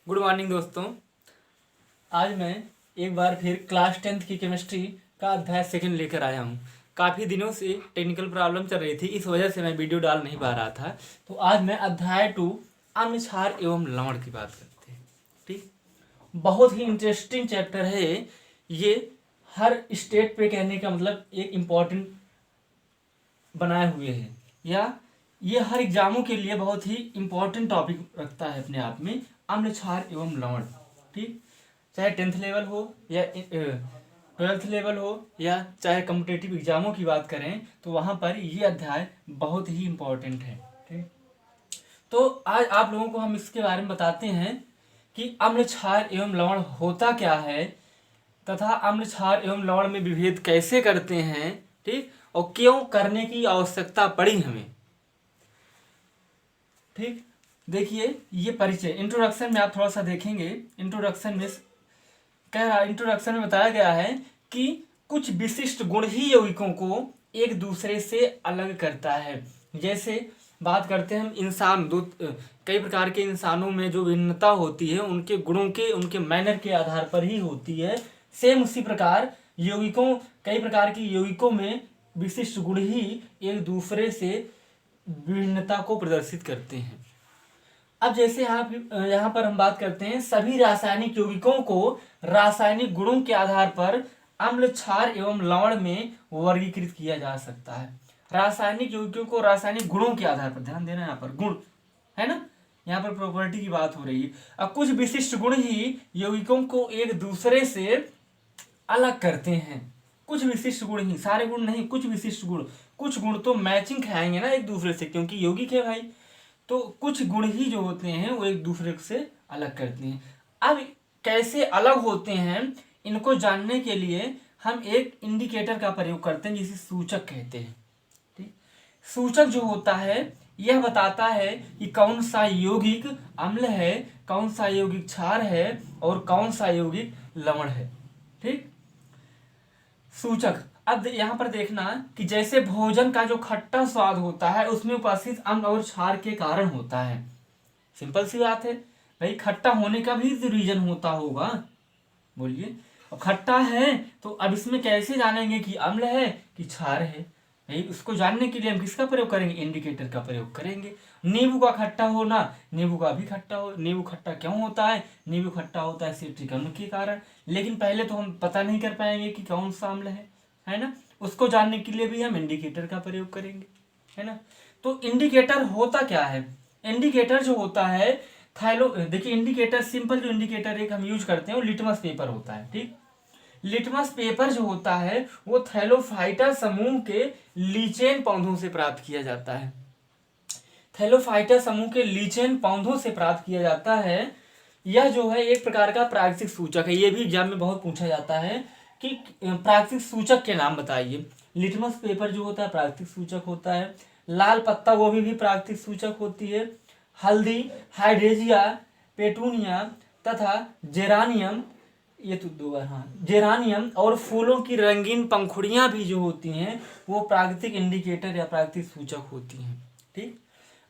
Good morning दोस्तों। आज मैं एक बार फिर क्लास 10th की केमिस्ट्री का अध्याय सेकंड लेकर आया हूँ। काफ़ी दिनों से टेक्निकल प्रॉब्लम चल रही थी, इस वजह से मैं वीडियो डाल नहीं पा रहा था। तो आज मैं अध्याय 2 अम्ल क्षार एवं लवण की बात करते हैं। ठीक, बहुत ही इंटरेस्टिंग चैप्टर है ये। हर स्टेट पे कहने का मतलब एक इम्पॉर्टेंट बनाए हुए हैं, या ये हर एग्जामों के लिए बहुत ही इम्पोर्टेंट टॉपिक रखता है अपने आप में, अम्ल क्षार एवं लवण। ठीक, चाहे 10th लेवल हो या 12th लेवल हो या चाहे कॉम्पिटेटिव एग्जामों की बात करें तो वहाँ पर ये अध्याय बहुत ही इम्पोर्टेंट है। ठीक, तो आज आप लोगों को हम इसके बारे में बताते हैं कि अम्ल क्षार एवं लवण होता क्या है तथा अम्ल क्षार एवं लवण में विभेद कैसे करते हैं। ठीक, और क्यों करने की आवश्यकता पड़ी हमें। ठीक, देखिए ये परिचय इंट्रोडक्शन में आप थोड़ा सा देखेंगे। इंट्रोडक्शन में इंट्रोडक्शन में बताया गया है कि कुछ विशिष्ट गुण ही यौगिकों को एक दूसरे से अलग करता है। जैसे बात करते हैं हम इंसान, दो कई प्रकार के इंसानों में जो भिन्नता होती है उनके गुणों के, उनके मैनर के आधार पर ही होती है। सेम उसी प्रकार यौगिकों, कई प्रकार की यौगिकों में विशिष्ट गुण ही एक दूसरे से भिन्नता को प्रदर्शित करते हैं। अब जैसे यहाँ पर हम बात करते हैं, सभी रासायनिक यौगिकों को रासायनिक गुणों के आधार पर अम्ल क्षार एवं लवण में वर्गीकृत किया जा सकता है। रासायनिक यौगिकों को रासायनिक गुणों के आधार पर, ध्यान देना यहाँ पर गुण है ना, यहाँ पर प्रॉपर्टी की बात हो रही है। अब कुछ विशिष्ट गुण ही यौगिकों को एक दूसरे से अलग करते हैं। कुछ विशिष्ट गुण ही, सारे गुण नहीं, कुछ विशिष्ट गुण। कुछ गुण तो मैचिंग खाएंगे ना एक दूसरे से, क्योंकि यौगिक है भाई। तो कुछ गुण ही जो होते हैं वो एक दूसरे से अलग करते हैं। अब कैसे अलग होते हैं इनको जानने के लिए हम एक इंडिकेटर का प्रयोग करते हैं जिसे सूचक कहते हैं। ठीक, सूचक जो होता है यह बताता है कि कौन सा यौगिक अम्ल है, कौन सा यौगिक क्षार है और कौन सा यौगिक लवण है। ठीक, सूचक। अब यहाँ पर देखना कि जैसे भोजन का जो खट्टा स्वाद होता है उसमें उपस्थित अम्ल और क्षार के कारण होता है। सिंपल सी बात है भाई, खट्टा होने का भी रीजन होता होगा, बोलिए। अब खट्टा है तो अब इसमें कैसे जानेंगे कि अम्ल है कि क्षार है। भाई उसको जानने के लिए हम किसका प्रयोग करेंगे, इंडिकेटर का प्रयोग करेंगे। नींबू का खट्टा होना, नींबू का भी खट्टा हो। नींबू खट्टा क्यों होता है, नींबू खट्टा होता है सिट्रिक अम्ल के कारण। लेकिन पहले तो हम पता नहीं कर पाएंगे कि कौन सा अम्ल है ना। उसको जानने के लिए भी हम इंडिकेटर का प्रयोग करेंगे, है ना। तो इंडिकेटर होता क्या है, इंडिकेटर जो होता है देखिए इंडिकेटर, सिंपल जो इंडिकेटर एक हम यूज करते हैं वो लिटमस पेपर होता है। ठीक, लिटमस पेपर जो होता है वो थैलोफाइटा समूह के लीचेन पौधों से प्राप्त किया जाता है। थैलोफाइटा समूह के लीचेन पौधों से प्राप्त किया जाता है। यह जो है एक प्रकार का प्राकृतिक सूचक है। ये भी एग्जाम में बहुत पूछा जाता है कि प्राकृतिक सूचक के नाम बताइए। लिटमस पेपर जो होता है प्राकृतिक सूचक होता है। लाल पत्ता गोभी भी प्राकृतिक सूचक होती है। हल्दी, हाइड्रेजिया, पेटूनिया तथा जेरानियम, ये तो दो बार, हाँ, जेरानियम और फूलों की रंगीन पंखुड़ियां भी जो होती हैं वो प्राकृतिक इंडिकेटर या प्राकृतिक सूचक होती हैं। ठीक,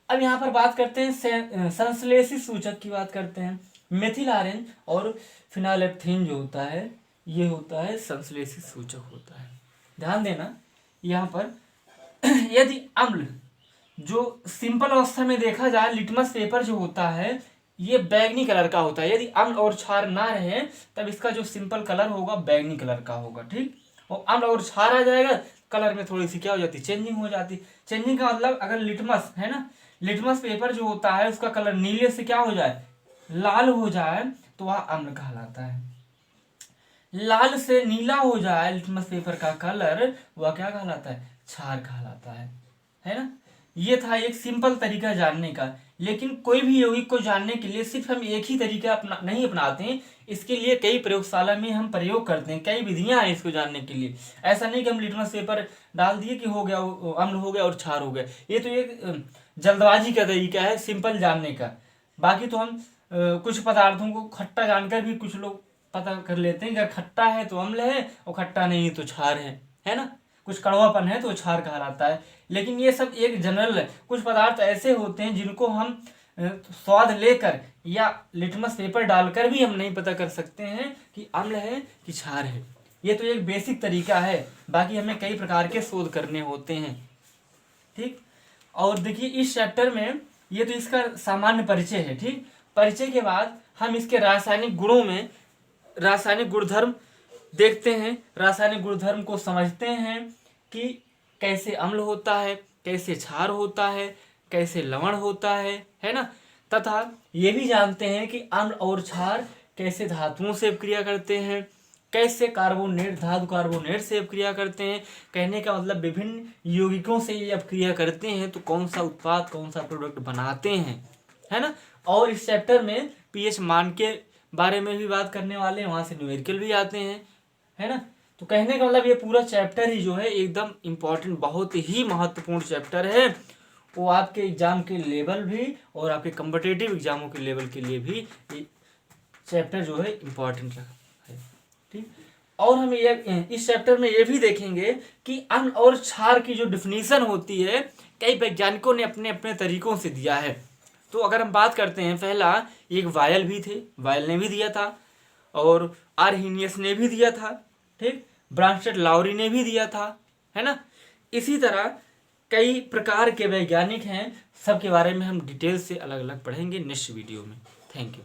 अब यहाँ पर बात करते हैं संश्लेषित सूचक की बात करते हैं। मेथिल आरेंज और फिनाइलेप्थीन जो होता है ये होता है संश्लेषित सूचक होता है। ध्यान देना यहाँ पर यदि अम्ल जो सिंपल अवस्था में देखा जाए, लिटमस पेपर जो होता है ये बैगनी कलर का होता है। यदि अम्ल और क्षार ना रहे तब इसका जो सिंपल कलर होगा बैगनी कलर का होगा। ठीक, और अम्ल और क्षार आ जाएगा कलर में थोड़ी सी क्या हो जाती, चेंजिंग हो जाती। चेंजिंग का मतलब अगर लिटमस है ना, लिटमस पेपर जो होता है उसका कलर नीले से क्या हो जाए, लाल हो जाए तो वह अम्ल कहलाता है। लाल से नीला हो जाए लिटमस पेपर का कलर, वह क्या कहलाता है, क्षार कहलाता है ना। ये था एक सिंपल तरीका जानने का। लेकिन कोई भी यौगिक को जानने के लिए सिर्फ हम एक ही तरीका नहीं अपनाते हैं, इसके लिए कई प्रयोगशाला में हम प्रयोग करते हैं, कई विधियां हैं इसको जानने के लिए। ऐसा नहीं कि हम लिटमस पेपर डाल दिए कि हो गया, अम्ल हो गया और क्षार हो गया। ये तो एक जल्दबाजी का तरीका है सिंपल जानने का। बाकी तो हम कुछ पदार्थों को खट्टा जानकर भी कुछ लोग पता कर लेते हैं कि अगर खट्टा है तो अम्ल है और खट्टा नहीं है तो क्षार है ना। कुछ कड़वापन है तो क्षार कहलाता है। लेकिन ये सब एक जनरल है। कुछ पदार्थ ऐसे होते हैं जिनको हम स्वाद लेकर या लिटमस पेपर डालकर भी हम नहीं पता कर सकते हैं कि अम्ल है कि क्षार है। ये तो एक बेसिक तरीका है, बाकी हमें कई प्रकार के शोध करने होते हैं। ठीक, और देखिए इस चैप्टर में ये तो इसका सामान्य परिचय है। ठीक, परिचय के बाद हम इसके रासायनिक गुणों में रासायनिक गुणधर्म देखते हैं, रासायनिक गुणधर्म को समझते हैं कि कैसे अम्ल होता है, कैसे क्षार होता है, कैसे लवण होता है ना, तथा ये भी जानते हैं कि अम्ल और क्षार कैसे धातुओं से क्रिया करते हैं, कैसे कार्बोनेट धातु कार्बोनेट से क्रिया करते हैं। कहने का मतलब विभिन्न यौगिकों से ये अब क्रिया करते हैं तो कौन सा उत्पाद कौन सा प्रोडक्ट बनाते हैं, है ना। और इस चैप्टर में पीएच मान के बारे में भी बात करने वाले हैं, वहाँ से न्यूमेरिकल भी आते हैं, है ना। तो कहने का मतलब ये पूरा चैप्टर ही जो है एकदम इम्पॉर्टेंट, बहुत ही महत्वपूर्ण चैप्टर है। वो आपके एग्जाम के लेवल भी और आपके कॉम्पिटिटिव एग्जामों के लेवल के लिए भी ये चैप्टर जो है इम्पॉर्टेंट है। ठीक, और हम ये इस चैप्टर में ये भी देखेंगे कि अम्ल और क्षार की जो डिफिनीशन होती है कई वैज्ञानिकों ने अपने अपने तरीकों से दिया है। तो अगर हम बात करते हैं, पहला एक वायल भी थे, वायल ने भी दिया था, और आर्हीनियस ने भी दिया था, ठीक, ब्रांस्टेड लाउरी ने भी दिया था, है ना। इसी तरह कई प्रकार के वैज्ञानिक हैं, सबके बारे में हम डिटेल से अलग अलग पढ़ेंगे नेक्स्ट वीडियो में। Thank you.